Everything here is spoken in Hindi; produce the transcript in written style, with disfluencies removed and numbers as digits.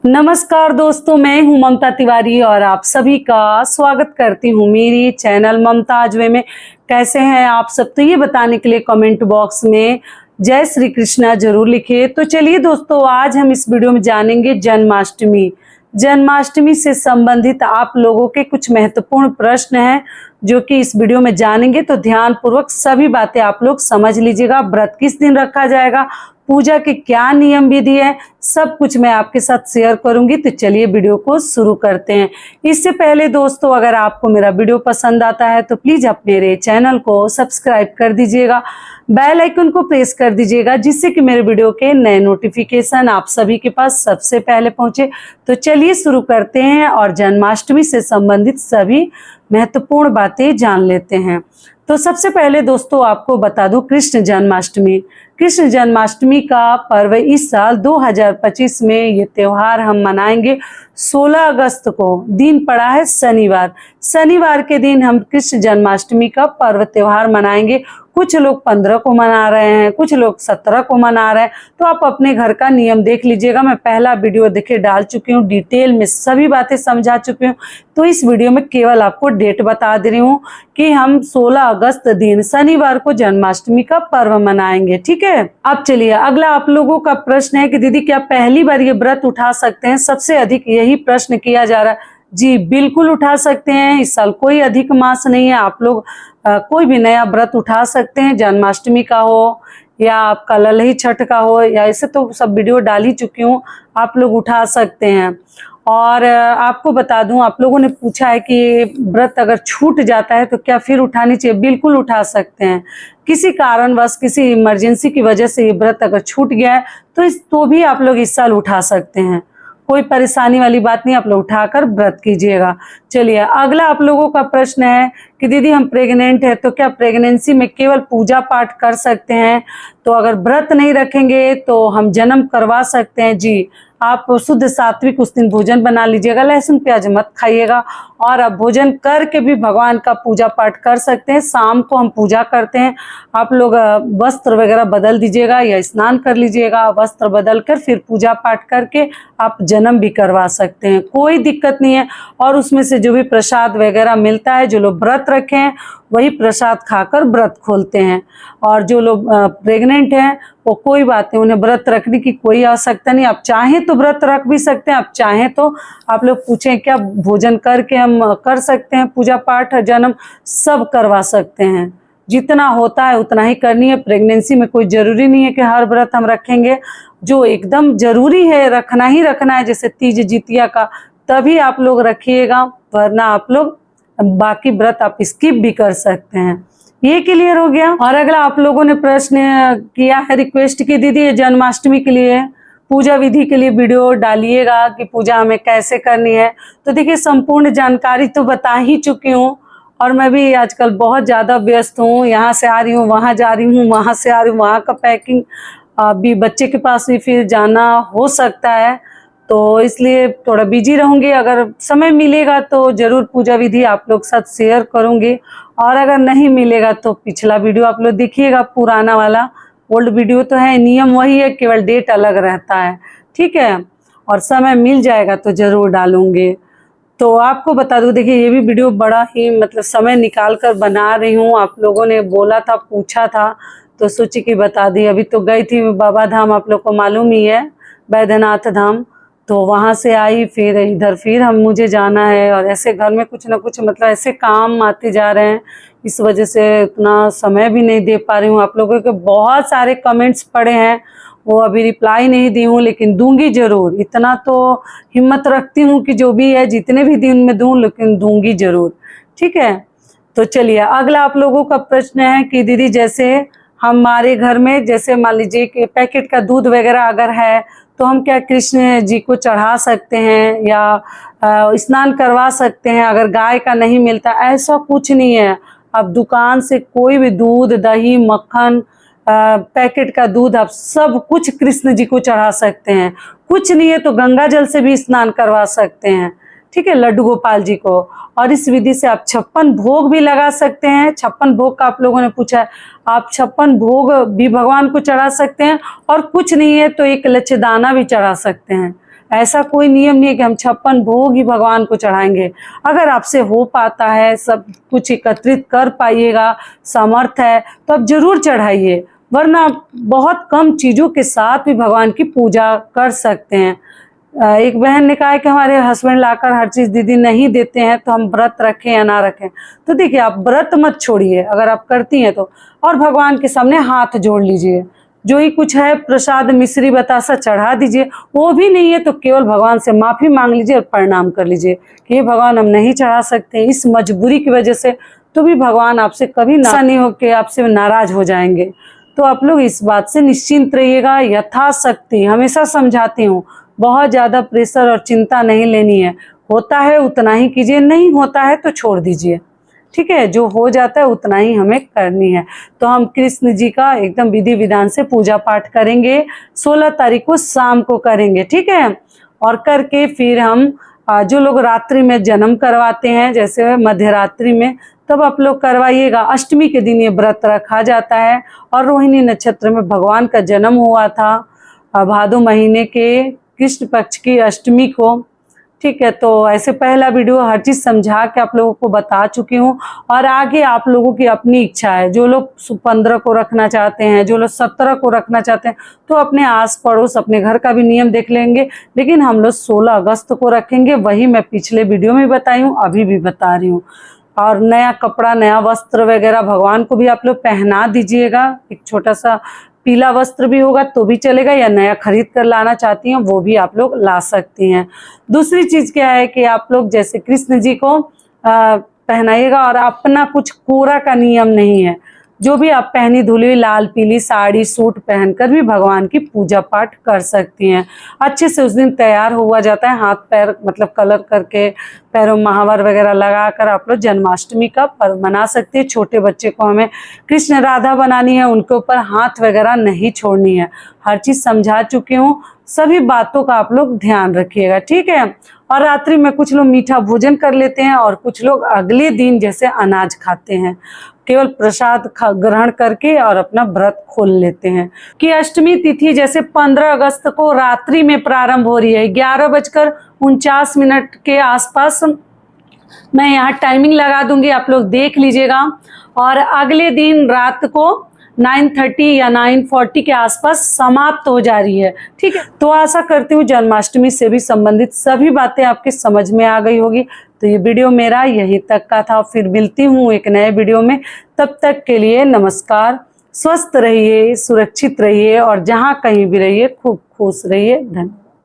नमस्कार दोस्तों, मैं हूं ममता तिवारी और आप सभी का स्वागत करती हूं मेरी चैनल ममता आजवे में। कैसे हैं आप सब? तो ये बताने के लिए कमेंट बॉक्स में जय श्री कृष्णा जरूर लिखिए। तो चलिए दोस्तों, आज हम इस वीडियो में जानेंगे जन्माष्टमी। जन्माष्टमी से संबंधित आप लोगों के कुछ महत्वपूर्ण प्रश्न हैं जो कि इस वीडियो में जानेंगे, तो ध्यान पूर्वक सभी बातें आप लोग समझ लीजिएगा। व्रत किस दिन रखा जाएगा, पूजा के क्या नियम विधि है, सब कुछ मैं आपके साथ शेयर करूंगी। तो चलिए वीडियो को शुरू करते हैं। इससे पहले दोस्तों, अगर आपको मेरा वीडियो पसंद आता है तो प्लीज आप मेरे चैनल को सब्सक्राइब कर दीजिएगा, बेल आइकन को प्रेस कर दीजिएगा, जिससे कि मेरे वीडियो के नए नोटिफिकेशन आप सभी के पास सबसे पहले पहुंचे। तो चलिए शुरू करते हैं और जन्माष्टमी से संबंधित सभी महत्वपूर्ण बातें जान लेते हैं। तो सबसे पहले दोस्तों आपको बता दूं, कृष्ण जन्माष्टमी। कृष्ण जन्माष्टमी का पर्व इस साल 2025 में ये त्योहार हम मनाएंगे 16 अगस्त को। दिन पड़ा है शनिवार। शनिवार के दिन हम कृष्ण जन्माष्टमी का पर्व त्योहार मनाएंगे। कुछ लोग 15 को मना रहे हैं, कुछ लोग 17 को मना रहे हैं। तो आप अपने घर का नियम देख लीजिएगा। मैं पहला वीडियो देखिए डाल चुकी हूँ, डिटेल में सभी बातें समझा चुकी हूँ। तो इस वीडियो में केवल आपको डेट बता दे रही हूँ कि हम 16 अगस्त दिन शनिवार को जन्माष्टमी का पर्व मनाएंगे। ठीक है। अब चलिए, अगला आप लोगों का प्रश्न है कि दीदी क्या पहली बार ये व्रत उठा सकते हैं? सबसे अधिक यही प्रश्न किया जा रहा है। जी बिल्कुल उठा सकते हैं। इस साल कोई अधिक मास नहीं है। आप लोग कोई भी नया व्रत उठा सकते हैं, जन्माष्टमी का हो या आपका ललही छठ का हो, या ऐसे तो सब वीडियो डाल ही चुकी हूँ, आप लोग उठा सकते हैं। और आपको बता दूं, आप लोगों ने पूछा है कि व्रत अगर छूट जाता है तो क्या फिर उठानी चाहिए? बिल्कुल उठा सकते हैं। किसी कारणवश, किसी इमरजेंसी की वजह से ये व्रत अगर छूट गया है तो भी आप लोग इस साल उठा सकते हैं। कोई परेशानी वाली बात नहीं, आप लोग उठाकर व्रत कीजिएगा। चलिए, अगला आप लोगों का प्रश्न है कि दीदी हम प्रेग्नेंट है तो क्या प्रेगनेंसी में केवल पूजा पाठ कर सकते हैं? तो अगर व्रत नहीं रखेंगे तो हम जन्म करवा सकते हैं। जी, आप शुद्ध सात्विक उस दिन भोजन बना लीजिएगा, लहसुन प्याज मत खाइएगा, और आप भोजन करके भी भगवान का पूजा पाठ कर सकते हैं। शाम को हम पूजा करते हैं, आप लोग वस्त्र वगैरह बदल दीजिएगा या स्नान कर लीजिएगा, वस्त्र बदल कर फिर पूजा पाठ करके आप जन्म भी करवा सकते हैं, कोई दिक्कत नहीं है। और उसमें से जो भी प्रसाद वगैरह मिलता है, जो लोग व्रत रखे हैं वही प्रसाद खाकर व्रत खोलते हैं। और जो लोग प्रेग्नेंट हैं वो कोई बात नहीं, उन्हें व्रत रखने की कोई आवश्यकता नहीं। आप चाहें तो व्रत रख भी सकते हैं, आप चाहें तो आप लोग पूछें क्या भोजन करके हम कर सकते हैं पूजा पाठ, जन्म सब करवा सकते हैं। जितना होता है उतना ही करनी है। प्रेगनेंसी में कोई जरूरी नहीं है कि हर व्रत हम रखेंगे। जो एकदम जरूरी है रखना ही रखना है, जैसे तीज जितिया का, तभी आप लोग रखिएगा, वरना आप लोग बाकी व्रत आप स्किप भी कर सकते हैं। ये क्लियर हो गया। और अगला आप लोगों ने प्रश्न किया है, रिक्वेस्ट की, दीदी जन्माष्टमी के लिए पूजा विधि के लिए वीडियो डालिएगा कि पूजा हमें कैसे करनी है। तो देखिए, संपूर्ण जानकारी तो बता ही चुकी हूँ, और मैं भी आजकल बहुत ज़्यादा व्यस्त हूँ। यहाँ से आ रही हूँ, वहाँ जा रही हूँ, वहाँ से आ रही हूँ, वहाँ का पैकिंग, अभी बच्चे के पास भी फिर जाना हो सकता है, तो इसलिए थोड़ा बिजी रहूँगी। अगर समय मिलेगा तो ज़रूर पूजा विधि आप लोग साथ शेयर करूँगी, और अगर नहीं मिलेगा तो पिछला वीडियो आप लोग देखिएगा, पुराना वाला, ओल्ड वीडियो तो है, नियम वही है, केवल डेट अलग रहता है। ठीक है। और समय मिल जाएगा तो ज़रूर डालूँगी। तो आपको बता दूं, देखिए ये भी वीडियो बड़ा ही मतलब समय निकाल कर बना रही हूँ। आप लोगों ने बोला था, पूछा था, तो सोची कि बता दी। अभी तो गई थी बाबा धाम, आप लोग को मालूम ही है, बैद्यनाथ धाम, तो वहाँ से आई, फिर इधर फिर मुझे जाना है। और ऐसे घर में कुछ ना कुछ मतलब ऐसे काम आते जा रहे हैं, इस वजह से उतना समय भी नहीं दे पा रही हूँ। आप लोगों के बहुत सारे कमेंट्स पड़े हैं, वो अभी रिप्लाई नहीं दी हूँ, लेकिन दूंगी जरूर। इतना तो हिम्मत रखती हूँ कि जो भी है जितने भी दिन में दूं, लेकिन दूंगी जरूर। ठीक है। तो चलिए, अगला आप लोगों का प्रश्न है कि दीदी जैसे हमारे घर में, जैसे मान लीजिए कि पैकेट का दूध वगैरह अगर है तो हम क्या कृष्ण जी को चढ़ा सकते हैं या स्नान करवा सकते हैं अगर गाय का नहीं मिलता? ऐसा कुछ नहीं है। आप दुकान से कोई भी दूध, दही, मक्खन, पैकेट का दूध, आप सब कुछ कृष्ण जी को चढ़ा सकते हैं। कुछ नहीं है तो गंगा जल से भी स्नान करवा सकते हैं। ठीक है, लड्डू गोपाल जी को। और इस विधि से आप 56 भोग भी लगा सकते हैं। 56 भोग का आप लोगों ने पूछा है, आप 56 भोग भी भगवान को चढ़ा सकते हैं। और कुछ नहीं है तो एक लच्छेदाना भी चढ़ा सकते हैं। ऐसा कोई नियम नहीं है कि हम 56 भोग ही भगवान को चढ़ाएंगे। अगर आपसे हो पाता है, सब कुछ एकत्रित कर पाइएगा, समर्थ है, तो आप जरूर चढ़ाइए, वरना बहुत कम चीज़ों के साथ भी भगवान की पूजा कर सकते हैं। एक बहन ने कहा है कि हमारे हस्बैंड लाकर हर चीज़ दीदी नहीं देते हैं, तो हम व्रत रखें या ना रखें। तो देखिए, आप व्रत मत छोड़िए अगर आप करती हैं तो, और भगवान के सामने हाथ जोड़ लीजिए, जो ही कुछ है प्रसाद मिश्री बतासा चढ़ा दीजिए। वो भी नहीं है तो केवल भगवान से माफ़ी मांग लीजिए और प्रणाम कर लीजिए कि ये भगवान हम नहीं चढ़ा सकते इस मजबूरी की वजह से, तो भी भगवान आपसे कभी नहीं होकर आपसे नाराज़ हो जाएंगे। तो आप लोग इस बात से निश्चिंत रहिएगा। यथाशक्ति हमेशा समझाती हूँ, बहुत ज़्यादा प्रेशर और चिंता नहीं लेनी है। होता है उतना ही कीजिए, नहीं होता है तो छोड़ दीजिए, ठीक है। जो हो जाता है उतना ही हमें करनी है। तो हम कृष्ण जी का एकदम विधि विधान से पूजा पाठ करेंगे, 16 तारीख को शाम को करेंगे, ठीक है। और करके फिर हम जो लोग रात्रि में जन्म करवाते हैं, जैसे मध्य रात्रि में, तब आप लोग करवाइएगा। अष्टमी के दिन ये व्रत रखा जाता है और रोहिणी नक्षत्र में भगवान का जन्म हुआ था, भादो महीने के कृष्ण पक्ष की अष्टमी को, ठीक है। तो ऐसे पहला वीडियो हर चीज़ समझा के आप लोगों को बता चुकी हूँ। और आगे आप लोगों की अपनी इच्छा है, जो लोग 15 को रखना चाहते हैं, जो लोग 17 को रखना चाहते हैं, तो अपने आस पड़ोस अपने घर का भी नियम देख लेंगे। लेकिन हम लोग 16 अगस्त को रखेंगे, वही मैं पिछले वीडियो में बताई हूँ, अभी भी बता रही हूँ। और नया कपड़ा, नया वस्त्र वगैरह भगवान को भी आप लोग पहना दीजिएगा। एक छोटा सा पीला वस्त्र भी होगा तो भी चलेगा, या नया खरीद कर लाना चाहती हैं वो भी आप लोग ला सकती हैं। दूसरी चीज़ क्या है कि आप लोग जैसे कृष्ण जी को पहनाइएगा, और अपना कुछ कोरा का नियम नहीं है। जो भी आप पहनी धुली लाल पीली साड़ी सूट पहनकर भी भगवान की पूजा पाठ कर सकती हैं। अच्छे से उस दिन तैयार हुआ जाता है, हाथ पैर मतलब कलर करके, पैरों महावर वगैरह लगाकर आप लोग जन्माष्टमी का पर्व मना सकती है। छोटे बच्चे को हमें कृष्ण राधा बनानी है, उनके ऊपर हाथ वगैरह नहीं छोड़नी है। हर चीज़ समझा चुकी हूँ, सभी बातों का आप लोग ध्यान रखिएगा, ठीक है। और रात्रि में कुछ लोग मीठा भोजन कर लेते हैं और कुछ लोग अगले दिन जैसे अनाज खाते हैं, केवल प्रसाद ग्रहण करके और अपना व्रत खोल लेते हैं। कि अष्टमी तिथि जैसे 15 अगस्त को रात्रि में प्रारंभ हो रही है, 11:49 के आसपास मैं यहाँ टाइमिंग लगा दूंगी, आप लोग देख लीजिएगा। और अगले दिन रात को 9:30 या 9:40 के आसपास समाप्त हो जा रही है, ठीक है। तो आशा करती हूँ जन्माष्टमी से भी संबंधित सभी बातें आपके समझ में आ गई होगी। तो ये वीडियो मेरा यहीं तक का था, फिर मिलती हूँ एक नए वीडियो में। तब तक के लिए नमस्कार, स्वस्थ रहिए, सुरक्षित रहिए और जहाँ कहीं भी रहिए खूब खुश रहिए। धन्यवाद।